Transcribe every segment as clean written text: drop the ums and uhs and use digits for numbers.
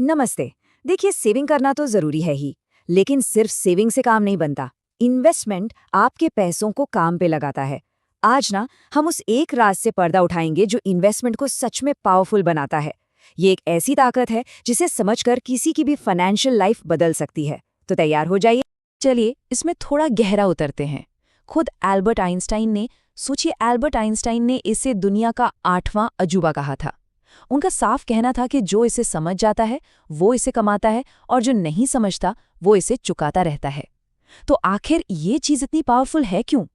नमस्ते। देखिए, सेविंग करना तो जरूरी है ही, लेकिन सिर्फ सेविंग से काम नहीं बनता। इन्वेस्टमेंट आपके पैसों को काम पे लगाता है। आज ना हम उस एक राज से पर्दा उठाएंगे जो इन्वेस्टमेंट को सच में पावरफुल बनाता है। ये एक ऐसी ताकत है जिसे समझकर किसी की भी फाइनेंशियल लाइफ बदल सकती है। तो तैयार हो जाइए। चलिए इसमें थोड़ा गहरा उतरते हैं। खुद एल्बर्ट आइंस्टाइन ने इसे दुनिया का 8वां अजूबा कहा था। उनका साफ कहना था कि जो इसे समझ जाता है वो इसे कमाता है और जो नहीं समझता वो इसे चुकाता रहता है। तो आखिर ये चीज इतनी पावरफुल है क्यों?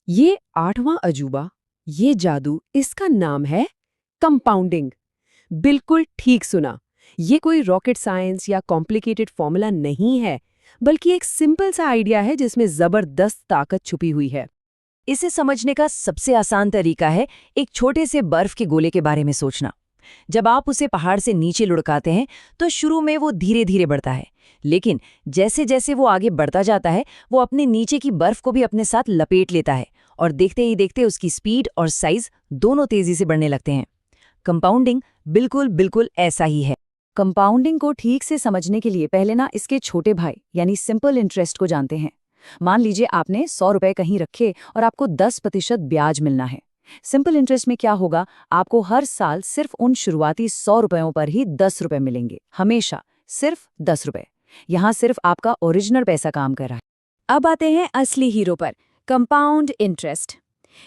ये 8वां अजूबा, ये जादू, इसका नाम है कंपाउंडिंग। बिल्कुल ठीक सुना। ये कोई रॉकेट साइंस या कॉम्प्लिकेटेड फॉर्मूला नहीं है, बल्कि एक सिंपल सा आइडिया है जिसमें जबरदस्त ताकत छुपी हुई है। इसे समझने का सबसे आसान तरीका है एक छोटे से बर्फ के गोले के बारे में सोचना। जब आप उसे पहाड़ से नीचे लुढ़काते हैं तो शुरू में वो धीरे धीरे बढ़ता है, लेकिन जैसे जैसे वो आगे बढ़ता जाता है वो अपने नीचे की बर्फ को भी अपने साथ लपेट लेता है और देखते ही देखते उसकी स्पीड और साइज दोनों तेजी से बढ़ने लगते हैं। कंपाउंडिंग बिल्कुल बिल्कुल ऐसा ही है। कंपाउंडिंग को ठीक से समझने के लिए पहले ना इसके छोटे भाई यानी सिंपल इंटरेस्ट को जानते हैं। मान लीजिए आपने 100 रुपए कहीं रखे और आपको 10% ब्याज मिलना है। सिंपल इंटरेस्ट में क्या होगा, आपको हर साल सिर्फ उन शुरुआती 100 रुपयों पर ही 10 रुपए मिलेंगे, हमेशा सिर्फ 10 रुपए। यहाँ सिर्फ आपका ओरिजिनल पैसा काम कर रहा है। अब आते हैं असली हीरो पर, कंपाउंड इंटरेस्ट।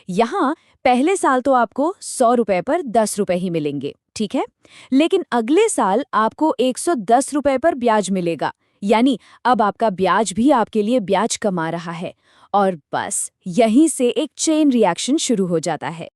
यहाँ पहले साल तो आपको 100 रुपए पर 10 रुपए ही मिलेंगे, ठीक है, लेकिन अगले साल आपको 110 रुपए पर ब्याज मिलेगा। यानी अब आपका ब्याज भी आपके लिए ब्याज कमा रहा है और बस यहीं से एक चेन रिएक्शन शुरू हो जाता है।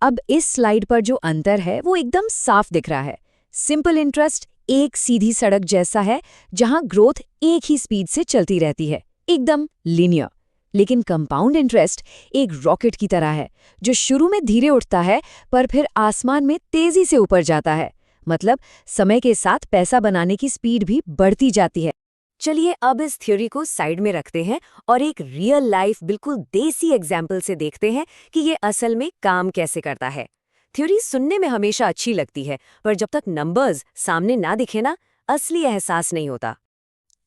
अब इस स्लाइड पर जो अंतर है वो एकदम साफ दिख रहा है। सिंपल इंटरेस्ट एक सीधी सड़क जैसा है जहां ग्रोथ एक ही स्पीड से चलती रहती है, एकदम लीनियर। लेकिन कंपाउंड इंटरेस्ट एक रॉकेट की तरह है जो शुरू में धीरे उठता है पर फिर आसमान में तेजी से ऊपर जाता है। मतलब समय के साथ पैसा बनाने की स्पीड भी बढ़ती जाती है। चलिए अब इस थ्योरी को साइड में रखते हैं और एक रियल लाइफ बिल्कुल देसी एग्जाम्पल से देखते हैं कि ये असल में काम कैसे करता है। थ्योरी सुनने में हमेशा अच्छी लगती है, पर जब तक नंबर्स सामने ना दिखे ना, असली एहसास नहीं होता।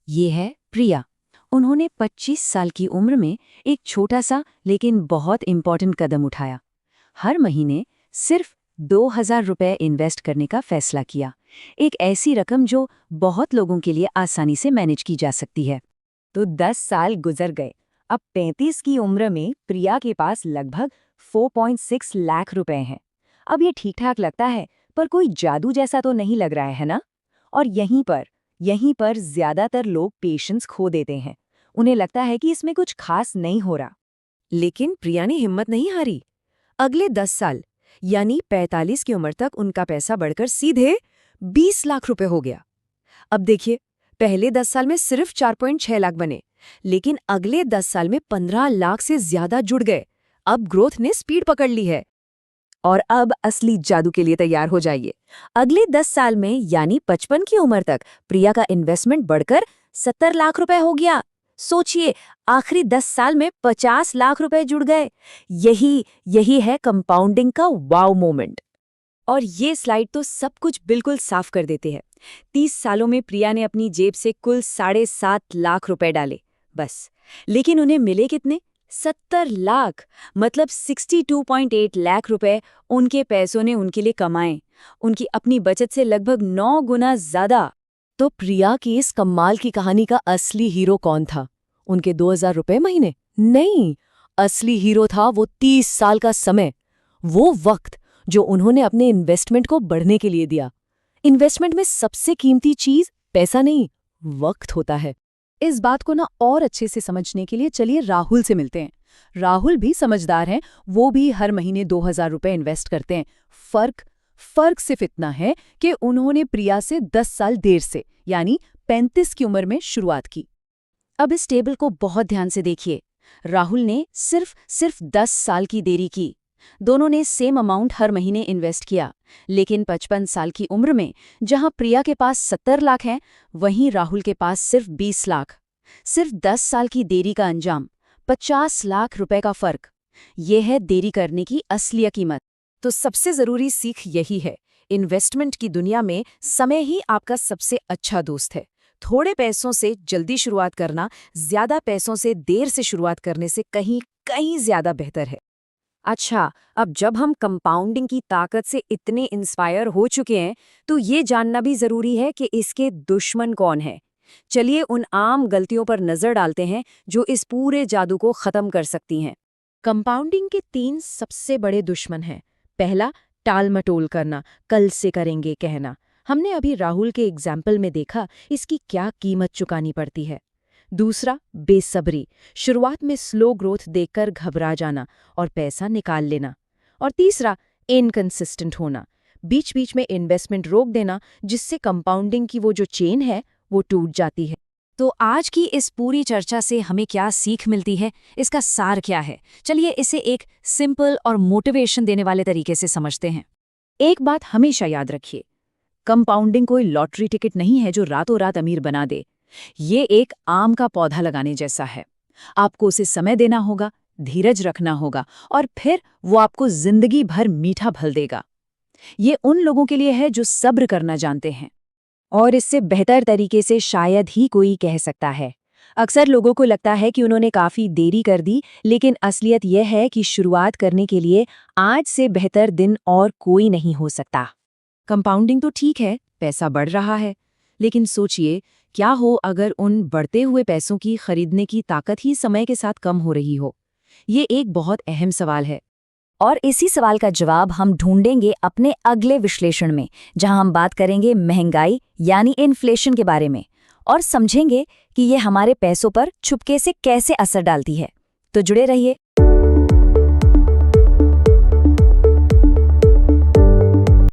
ये है प्रिया। उन्होंने 25 साल की उम्र में एक छोटा सा लेकिन बहुत इम्पोर्टेंट कदम उठाया। हर महीने सिर्फ 2000 रुपए इन्वेस्ट करने का फैसला किया। एक ऐसी रकम जो बहुत लोगों के लिए आसानी से मैनेज की जा सकती है। तो 10 साल गुजर गए। अब 35 की उम्र में प्रिया के पास लगभग 4.6 लाख रुपए हैं। अब ये ठीक ठाक लगता है, पर कोई जादू जैसा तो नहीं लग रहा है ना? और यहीं पर ज्यादातर लोग पेशेंस खो देते हैं। उन्हें लगता है कि इसमें कुछ खास नहीं हो रहा। लेकिन प्रिया ने हिम्मत नहीं हारी। अगले 10 साल यानी 45 की उम्र तक उनका पैसा बढ़कर सीधे 20 लाख रुपए हो गया। अब देखिए, पहले 10 साल में सिर्फ 4.6 लाख बने, लेकिन अगले 10 साल में 15 लाख से ज्यादा जुड़ गए। अब ग्रोथ ने स्पीड पकड़ ली है। और अब असली जादू के लिए तैयार हो जाइए। अगले 10 साल में यानी 55 की उम्र तक प्रिया का इन्वेस्टमेंट बढ़कर 70 लाख रुपए हो गया। सोचिए, आखिरी 10 साल में 50 लाख रुपए जुड़ गए। यही है कंपाउंडिंग का वाव मोमेंट। और ये स्लाइड तो सब कुछ बिल्कुल साफ कर देते हैं। 30 सालों में प्रिया ने अपनी जेब से कुल 7.5 लाख रुपए डाले, बस। लेकिन उन्हें मिले कितने? 70 लाख। मतलब 62.8 लाख रुपए उनके पैसों ने उनके लिए कमाए, उनकी अपनी बचत से लगभग 9 गुना ज्यादा। तो प्रिया की इस कमाल की कहानी का असली हीरो कौन था? उनके 2000 रुपए महीने? नहीं, असली हीरो था वो 30 साल का समय, वो वक्त जो उन्होंने अपने इन्वेस्टमेंट को बढ़ने के लिए दिया। इन्वेस्टमेंट में सबसे कीमती चीज पैसा नहीं, वक्त होता है। इस बात को ना और अच्छे से समझने के लिए चलिए राहुल से मिलते हैं। राहुल भी समझदार हैं, वो भी हर महीने 2000 रुपए इन्वेस्ट करते हैं। फर्क सिर्फ इतना है कि उन्होंने प्रिया से 10 साल देर से यानी 35 की उम्र में शुरुआत की। अब इस टेबल को बहुत ध्यान से देखिए। राहुल ने सिर्फ 10 साल की देरी की। दोनों ने सेम अमाउंट हर महीने इन्वेस्ट किया, लेकिन 55 साल की उम्र में जहां प्रिया के पास 70 लाख हैं, वहीं राहुल के पास सिर्फ 20 लाख। सिर्फ 10 साल की देरी का अंजाम, 50 लाख रुपए का फर्क। ये है देरी करने की असली कीमत। तो सबसे जरूरी सीख यही है, इन्वेस्टमेंट की दुनिया में समय ही आपका सबसे अच्छा दोस्त है। थोड़े पैसों से जल्दी शुरुआत करना ज्यादा पैसों से देर से शुरुआत करने से कहीं कहीं ज्यादा बेहतर है। अच्छा, अब जब हम कंपाउंडिंग की ताकत से इतने इंस्पायर हो चुके हैं, तो ये जानना भी जरूरी है कि इसके दुश्मन कौन है। चलिए उन आम गलतियों पर नजर डालते हैं जो इस पूरे जादू को खत्म कर सकती हैं। कंपाउंडिंग के 3 सबसे बड़े दुश्मन हैं। पहला, टाल-मटोल करना, कल से करेंगे कहना। हमने अभी राहुल के एग्जाम्पल में देखा इसकी क्या कीमत चुकानी पड़ती है। दूसरा, बेसब्री, शुरुआत में स्लो ग्रोथ देखकर घबरा जाना और पैसा निकाल लेना। और तीसरा, इनकंसिस्टेंट होना, बीच-बीच में इन्वेस्टमेंट रोक देना, जिससे कंपाउंडिंग की वो जो चेन है वो टूट जाती है। तो आज की इस पूरी चर्चा से हमें क्या सीख मिलती है, इसका सार क्या है? चलिए इसे एक सिंपल और मोटिवेशन देने वाले तरीके से समझते हैं। एक बात हमेशा याद रखिए, कंपाउंडिंग कोई लॉटरी टिकट नहीं है जो रातों रात अमीर बना दे। ये एक आम का पौधा लगाने जैसा है। आपको उसे समय देना होगा, धीरज रखना होगा और फिर वो आपको जिंदगी भर मीठा फल देगा। ये उन लोगों के लिए है जो सब्र करना जानते हैं, और इससे बेहतर तरीके से शायद ही कोई कह सकता है। अक्सर लोगों को लगता है कि उन्होंने काफ़ी देरी कर दी, लेकिन असलियत यह है कि शुरुआत करने के लिए आज से बेहतर दिन और कोई नहीं हो सकता। कंपाउंडिंग तो ठीक है, पैसा बढ़ रहा है, लेकिन सोचिए क्या हो अगर उन बढ़ते हुए पैसों की खरीदने की ताकत ही समय के साथ कम हो रही हो? ये एक बहुत अहम सवाल है। और इसी सवाल का जवाब हम ढूंढेंगे अपने अगले विश्लेषण में, जहां हम बात करेंगे महंगाई यानी इन्फ्लेशन के बारे में और समझेंगे कि ये हमारे पैसों पर छुपके से कैसे असर डालती है। तो जुड़े रहिए।